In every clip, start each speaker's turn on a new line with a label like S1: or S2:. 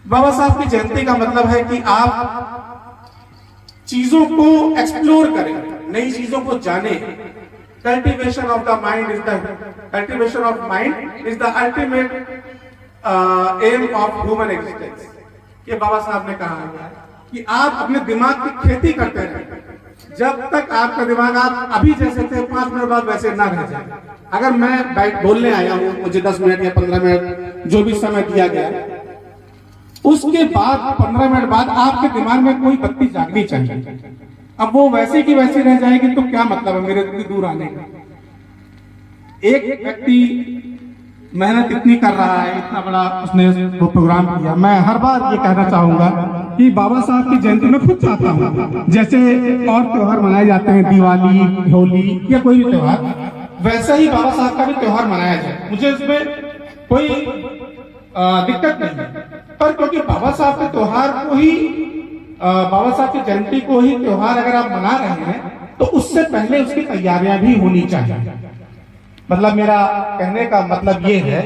S1: बाबा साहब की जयंती का मतलब है कि आप चीजों को एक्सप्लोर करें, नई चीजों को जाने। Cultivation of the mind is the ultimate aim of human existence. ये बाबा साहब ने कहा है कि आप अपने दिमाग की खेती करते रहें जब तक आपका दिमाग आप अभी जैसे थे 5 मिनट बाद वैसे ना रह जाए। अगर मैं बोलने आया हूं, मुझे 10 मिनट या 15 मिनट जो भी समय दिया गया, उसके बाद 15 मिनट बाद आपके दिमाग में कोई बत्ती जागनी चाहिए। अब वो वैसे की वैसी रह जाएगी तो क्या मतलब है मेरे इतनी दूर आने का। एक व्यक्ति मेहनत इतनी कर रहा है, इतना बड़ा उसने वो प्रोग्राम किया। मैं हर बार ये कहना चाहूंगा कि बाबा साहब की जयंती में खुद चाहता हूँ, जैसे और त्योहार मनाए जाते हैं, दिवाली, होली या कोई भी त्योहार, वैसा ही बाबा साहब का भी त्योहार मनाया जाए। मुझे इसमें कोई दिक्कत नहीं है, पर क्योंकि बाबा साहब के त्योहार को ही, बाबा साहब की जयंती को ही त्योहार अगर आप मना रहे हैं तो उससे पहले उसकी तैयारियां भी होनी चाहिए। मतलब मेरा कहने का मतलब ये है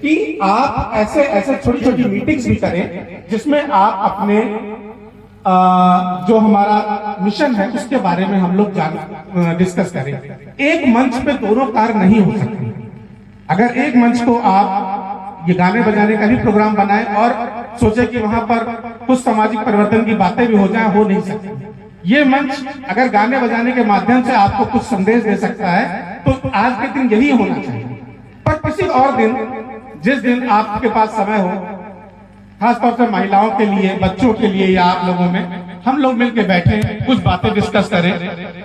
S1: कि आप ऐसे ऐसे छोटी छोटी मीटिंग्स भी करें जिसमें आप अपने जो हमारा मिशन है उसके बारे में हम लोग डिस्कस करें। एक मंच पे दोनों कार्य नहीं हो सकते। अगर एक मंच को आप ये गाने बजाने का भी प्रोग्राम बनाएं और सोचे कि वहां पर कुछ सामाजिक परिवर्तन की बातें भी हो जाए, हो नहीं सकती। ये मंच अगर गाने बजाने के माध्यम से आपको कुछ संदेश दे सकता है तो आज के दिन यही होना चाहिए। पर किसी और दिन, जिस दिन आपके पास समय हो, खासतौर से महिलाओं के लिए, बच्चों के लिए या आप लोगों में, हम लोग मिलकर बैठे कुछ बातें डिस्कस करें,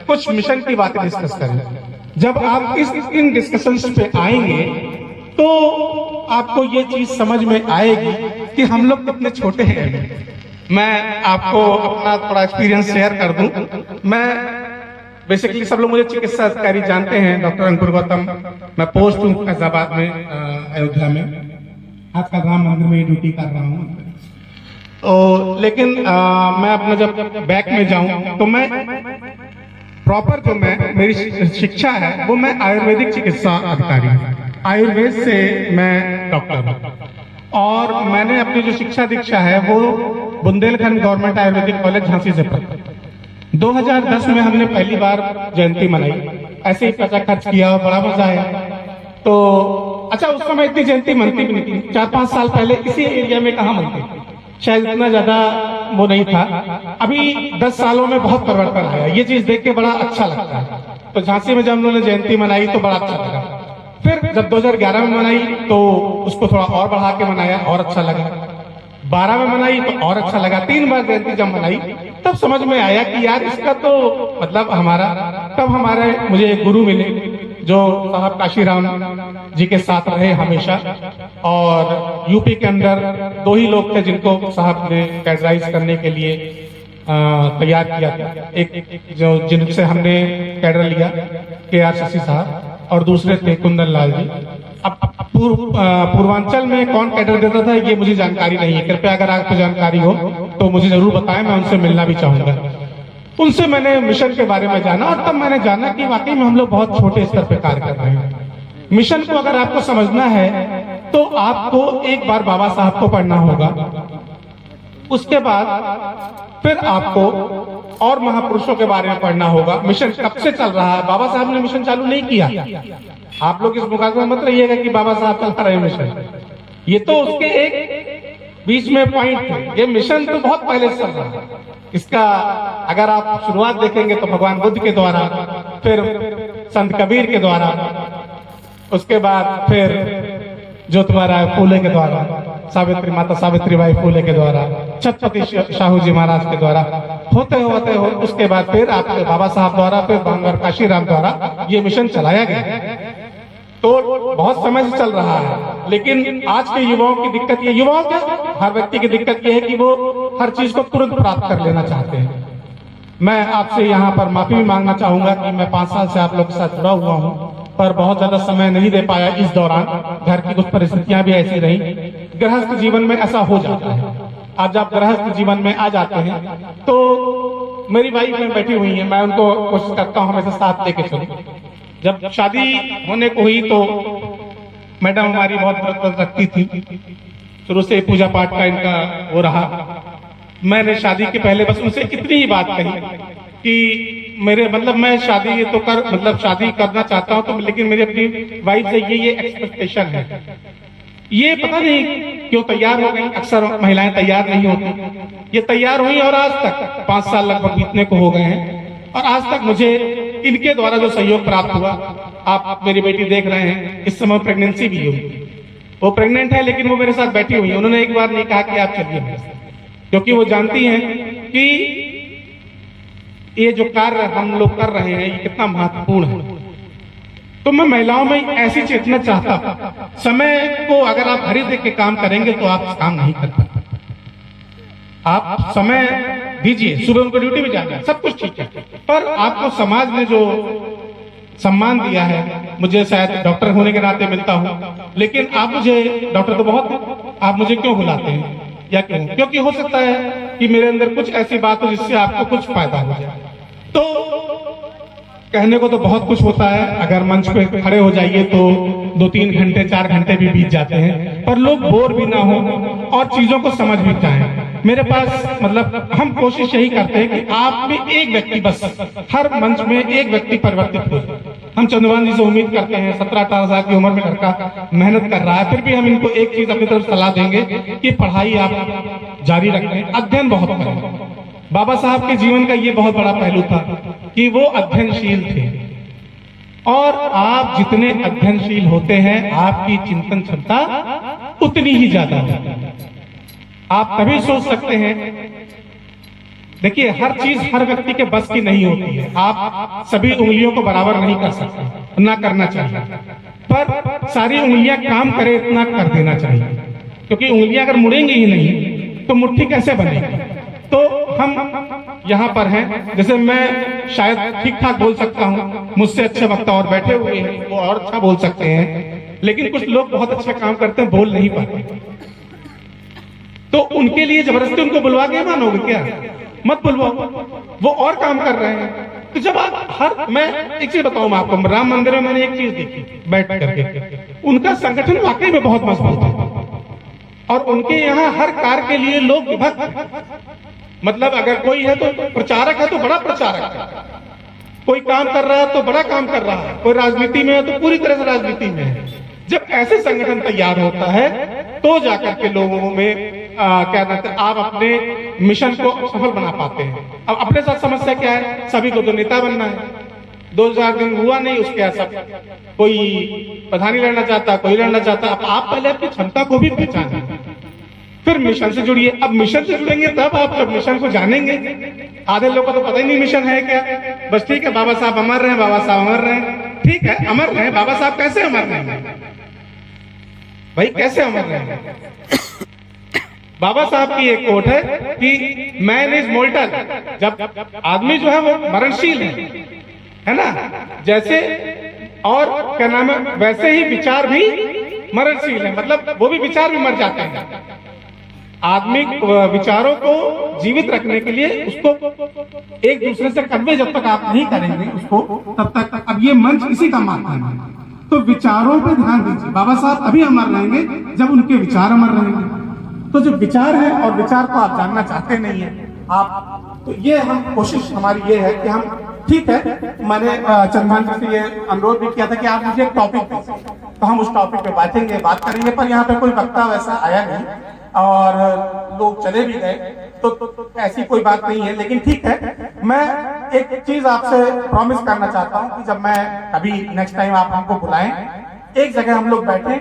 S1: कुछ मिशन की बातें डिस्कस करें। जब आप इन डिस्कशंस पे आएंगे तो आपको ये चीज समझ में आएगी कि हम लोग कितने छोटे हैं। मैं आपको अपना थोड़ा एक्सपीरियंस शेयर कर दूं। मैं बेसिकली, सब लोग मुझे चिकित्सा अधिकारी जानते हैं, डॉक्टर अंकुर गौतम। मैं पोस्ट हूँ फैजाबाद में, अयोध्या में, आजकल राम मंदिर में ड्यूटी कर रहा हूँ। तो लेकिन मैं अपना जब बैक में जाऊं तो मैं प्रॉपर जो मेरी शिक्षा है वो मैं आयुर्वेदिक चिकित्सा अधिकारी हूँ। आयुर्वेद से मैं डॉक्टर हूँ और मैंने अपनी जो शिक्षा दीक्षा है वो बुंदेलखंड गवर्नमेंट आयुर्वेदिक कॉलेज झांसी से प्राप्त। 2010 में हमने पहली बार जयंती मनाई, ऐसे ही पैसा खर्च किया और बड़ा मजा आया। तो अच्छा, उस समय इतनी जयंती मनती भी नहीं थी। 4-5 साल पहले इसी एरिया में कहाँ मनती, शायद इतना ज्यादा वो नहीं था। अभी 10 सालों में बहुत परिवर्तन आया, ये चीज देख के बड़ा अच्छा लगता है। तो झांसी में जब हम लोगों ने जयंती मनाई तो बड़ा अच्छा लगा। फिर जब 2011 में मनाई तो उसको थोड़ा और बढ़ा के मनाया और अच्छा लगा। 12 में मनाई तो और अच्छा लगा। 3 बार जयंती जब मनाई तब समझ में आया कि यार इसका तो मतलब हमारा, तब हमारे मुझे एक गुरु मिले जो साहब काशीराम जी के साथ रहे हमेशा। और यूपी के अंदर 2 ही लोग थे जिनको साहब ने कैडराइज करने के लिए तैयार किया था। एक जो जिनसे हमने कैडर लिया KR शशि साहब, और दूसरे थे कुंदन लाल जी। अब पूर्वांचल में कौन कैडर देता था ये मुझे जानकारी नहीं है। कृपया अगर आपको जानकारी हो तो मुझे जरूर बताएं, मैं उनसे मिलना भी चाहूंगा। उनसे मैंने मिशन के बारे में जाना और तब मैंने जाना कि वाकई में हम लोग बहुत छोटे स्तर पे कार्य कर रहे हैं। मिशन को अगर आपको समझना है तो आपको एक बार बाबा साहब को पढ़ना होगा, उसके बाद फिर आपको और महापुरुषों के बारे में पढ़ना होगा। मिशन कब से चल रहा है, बाबा साहब ने मिशन चालू नहीं किया। आप लोग इस मुकाबले में मत रहिएगा कि बाबा साहब चला रहे मिशन, ये तो उसके एक बीच में पॉइंट है। ये मिशन तो बहुत पहले से चल रहा है। इसका अगर आप शुरुआत देखेंगे तो भगवान बुद्ध के द्वारा, फिर संत कबीर के द्वारा, उसके बाद फिर ज्योतिबा फूले के द्वारा, सावित्री माता सावित्रीबाई फूले के द्वारा, छत्रपति शाहू जी महाराज के द्वारा, होते होते उसके बाद फिर आपके बाबा साहब द्वारा, फिर बांगर काशीराम द्वारा ये मिशन चलाया गया। तो बहुत समय से चल रहा है। लेकिन आज के युवाओं की दिक्कत ये, युवाओं क्या, हर व्यक्ति की दिक्कत ये है कि वो हर चीज को तुरंत प्राप्त कर लेना चाहते हैं। मैं आपसे यहाँ पर माफी भी मांगना चाहूंगा कि मैं 5 साल से आप लोग के साथ जुड़ा हुआ हूँ, पर बहुत ज्यादा समय नहीं दे पाया इस दौरान। घर की कुछ परिस्थितियां भी ऐसी रही। गृहस्थ जीवन में ऐसा हो जाता है। आज जब गृहस्थ जीवन में आ जाते हैं तो मेरी वाइफ में बैठी हुई है, मैं उनको कोशिश करता हूँ हमेशा साथ लेके चलूं। जब शादी होने को हुई तो मैडम हमारी बहुत व्रत रखती थी, शुरू से पूजा पाठ का इनका वो रहा। मैंने शादी के पहले बस उनसे इतनी ही बात कही कि मेरे मतलब मैं शादी तो शादी करना चाहता हूं, तो लेकिन मेरी अपनी वाइफ से ये एक्सपेक्टेशन है। ये पता नहीं क्यों तैयार हो गई, अक्सर महिलाएं तैयार नहीं होती, ये तैयार हुई और आज तक 5 साल लगभग बीतने को हो गए हैं और आज तक मुझे इनके द्वारा जो सहयोग प्राप्त हुआ, आप मेरी बेटी देख रहे हैं, इस समय प्रेगनेंसी भी हुई, वो प्रेग्नेंट है लेकिन वो मेरे साथ बैठी हुई है। उन्होंने एक बार नहीं कहा कि आप चलिए, क्योंकि वो जानती हैं कि ये जो कार्य हम लोग कर रहे हैं ये कितना महत्वपूर्ण है। तो मैं महिलाओं में ऐसी चेतना चाहता हूं, समय को अगर आप हरी देख के काम करेंगे तो आप काम नहीं कर पाते। आप समय दीजिए, सुबह उनको ड्यूटी में जाना है, सब कुछ ठीक है, पर आपको समाज ने जो सम्मान दिया है, मुझे शायद डॉक्टर होने के नाते मिलता हूं, लेकिन आप मुझे डॉक्टर तो बहुत, आप मुझे क्यों बुलाते हैं या क्यों? क्योंकि हो सकता है कि मेरे अंदर कुछ ऐसी बात हो जिससे आपको कुछ फायदा हो जाए। तो कहने को तो बहुत कुछ होता है, अगर मंच पे खड़े हो जाइए तो 2-3 घंटे 4 घंटे भी बीत जाते हैं, पर लोग बोर भी ना हो और चीजों को समझ भी जाए। मेरे पास हम कोशिश यही करते हैं कि आप में एक व्यक्ति, बस हर मंच में एक व्यक्ति परिवर्तित हो। हम चंद्रभान जी से उम्मीद करते हैं, 17-18 साल की उम्र में लड़का मेहनत कर रहा है, फिर भी हम इनको एक चीज अपनी तरफ सलाह देंगे कि पढ़ाई आप जारी रखें, अध्ययन बहुत करें। बाबा साहब के जीवन का ये बहुत बड़ा पहलू था कि वो अध्ययनशील थे, और आप जितने अध्ययनशील होते हैं आपकी चिंतन क्षमता उतनी ही ज्यादा होती है। आप तभी सोच सकते हैं, देखिए हर चीज हर व्यक्ति के बस की नहीं होती है, आप सभी उंगलियों को बराबर नहीं कर सकते, ना करना चाहिए, पर सारी उंगलियां काम करे इतना कर देना चाहिए, क्योंकि उंगलियां अगर मुड़ेंगी ही नहीं तो मुट्ठी कैसे बनेगी। तो हम यहाँ पर हैं, जैसे मैं शायद ठीक ठाक बोल सकता हूँ, मुझसे अच्छे वक्ता और बैठे हुए हैं, वो और अच्छा बोल सकते हैं, लेकिन कुछ लोग बहुत अच्छा काम करते हैं, बोल नहीं पाते। तो उनके लिए जबरदस्ती उनको बुलवा के मानोगे क्या? मत बुलवाओ, वो और काम कर रहे हैं। तो जब आप मैं एक चीज बताऊं मैं आपको, राम मंदिर में मैंने एक चीज देखी बैठ करके, उनका संगठन वाकई में बहुत मजबूत है, और उनके यहाँ हर कार्य के लिए लोग विभक्त, अगर कोई है तो प्रचारक है तो बड़ा प्रचारक है, कोई काम कर रहा है तो बड़ा काम कर रहा है, कोई राजनीति में है तो पूरी तरह से राजनीति में है। जब ऐसे संगठन तैयार होता है तो जाकर के लोगों में क्या कहते हैं, आप अपने मिशन को सफल बना पाते हैं। अब अपने साथ समस्या क्या है, सभी को तो नेता बनना है, 2000 दिन हुआ नहीं उसके यहाँ सब कोई प्रधानी लड़ना चाहता, कोई लड़ना चाहता। अब आप पहले अपनी क्षमता को भी पहचानें, फिर मिशन से जुड़िए। अब मिशन से जुड़ेंगे तब आप जब मिशन को जानेंगे। आधे लोगों को तो पता ही नहीं मिशन है क्या, बस ठीक है बाबा साहब अमर रहे, बाबा साहब अमर रहे, ठीक है अमर रहे, बाबा साहब कैसे अमर रहे भाई, कैसे अमर रहे? बाबा साहब की एक कोट है कि मैन इज मोर्टल, जब आदमी जो है वो मरणशील है ना, जैसे और क्या नाम है, वैसे ही विचार भी मरणशील है, वो भी विचार भी मर जाते हैं। आदमी विचारों को जीवित रखने के लिए उसको एक दूसरे से कन्वे जब तक आप नहीं करेंगे उसको, तब तक। अब ये मंच इसी का माध्यम है, तो विचारों पे ध्यान दीजिए। बाबा साहब अभी अमर रहेंगे जब उनके विचार अमर रहेंगे। तो जो विचार है और विचार को आप जानना चाहते नहीं है आप, तो ये हम कोशिश हमारी ये है कि हम, ठीक है मैंने चंद्रभान जी से ये अनुरोध भी किया था कि आप मुझे एक टॉपिक दें, तो हम उस टॉपिक पे बातेंगे, बात करेंगे, पर यहाँ पे कोई वक्ता वैसा आया नहीं और लोग चले भी गए, तो ऐसी कोई बात नहीं है। लेकिन ठीक है, मैं एक चीज आपसे प्रॉमिस करना चाहता हूँ कि जब मैं कभी नेक्स्ट टाइम आप हमको बुलाएं, एक जगह हम लोग बैठे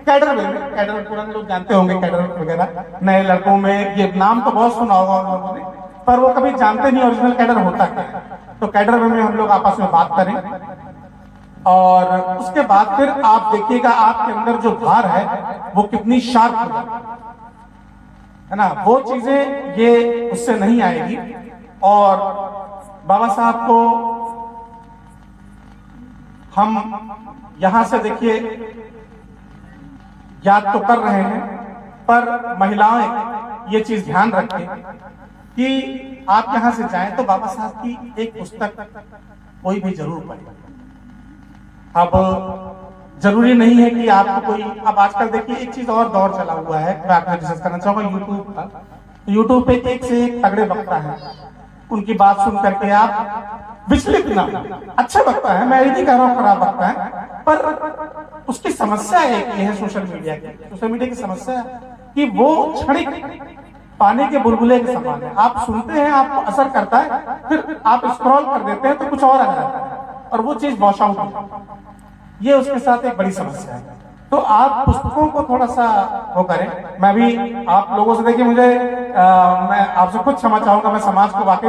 S1: कैडर में, कैडर पुराने लोग जानते होंगे कैडर वगैरह, नए लड़कों में ये नाम तो बहुत सुना होगा उन लोगों ने, पर वो कभी जानते नहीं ओरिजिनल कैडर होता क्या है। तो कैडर में हम लोग आपस में बात करें, और उसके बाद फिर आप देखिएगा आपके अंदर जो धार है वो कितनी शार्प है ना, वो चीजें ये उससे नहीं आएगी। और बाबा साहब को हम यहां से देखिए याद तो कर रहे हैं, पर महिलाएं ये चीज ध्यान रखें कि आप यहां से जाएं तो बाबा साहब की एक पुस्तक कोई भी जरूर पढ़े। अब
S2: जरूरी नहीं है कि आपको कोई, अब आजकल देखिए एक चीज और दौर चला हुआ है, मैं आपको डिस्कस करना चाहूंगा यूट्यूब का। यूट्यूब पे एक से एक तगड़े वक्ता है, उनकी बात सुन करके आप विचलित ना हो। अच्छा वक्ता है, मैं ये नहीं कह रहा हूँ खराब वक्ता है, पर उसकी समस्या एक ये है सोशल मीडिया की समस्या है कि वो क्षणिक पानी के बुलबुले के समान है। आप सुनते हैं, आपको असर करता है, फिर आप स्क्रॉल कर देते हैं तो कुछ और आ जाता है और वो चीज वॉश आउट हो, ये उसके साथ एक बड़ी समस्या है। तो आप पुस्तकों को थोड़ा सा वो करें। मैं भी आप लोगों से देखिए, मैं आपसे खुद क्षमा चाहूंगा, मैं समाज को वाकई